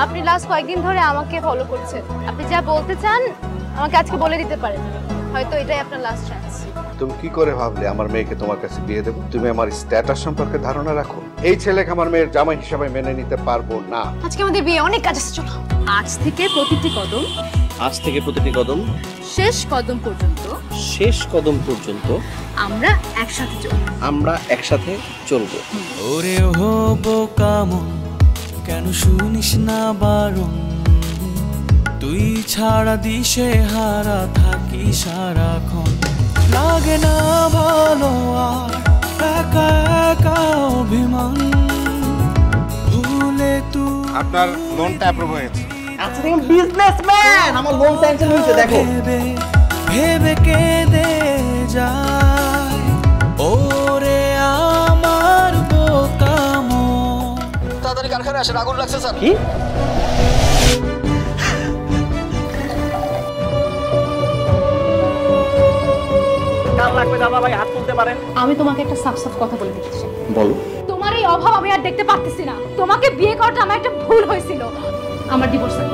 আপনি লাস্ট কয়েকদিন ধরে আমাকে ফলো করছেন। আপনি যা বলতে চান আমাকে আজকে বলে দিতে পারেন, হয়তো এটাই আপনার লাস্ট চান্স। তুমি কি করে ভাবলে আমার মেয়েকে তোমার কাছে বিয়ে দেবো? তুমি আমার স্ট্যাটাস সম্পর্কে ধারণা রাখো। এই ছেলেকে আমার মেয়ের জামাই হিসেবে মেনে নিতে পারবো না। আজকে আমাদের বিয়ে, অনেক কাজ আছে, চলো। আজ থেকে প্রতিটি কদম শেষ কদম পর্যন্ত আমরা একসাথে চলবো। ওরে হবো কামন, কেন শুনিস না বারণ? তুই ছাড়া দিশে হারা থাকি সারাক্ষণ। লাগে না ভালো আর একা একা অভিমান, ভুলে তুই। আপনার লোনটা অ্যাপ্রুভ হয়েছে। আচ্ছা তুমি বিজনেসম্যান, আমার লোন স্যাংশন হয়েছে দেখো। ভেবে কেঁদে যায় ওরে আমার বোকামো। তাড়াতাড়ি কারখানায় আসেন, আগুন লাগছে স্যার। কি? কার লাগবে দাদা ভাই, হাত তুলতে পারেন। আমি তোমাকে একটা সাফ কথা বলে দিতে চাই। বলো। তোমার এই অভাব আমি আর দেখতে পারতেছি না। তোমাকে বিয়ে করাটা আমার একটা ভুল হয়েছিল। আমার ডিভোর্স চাই।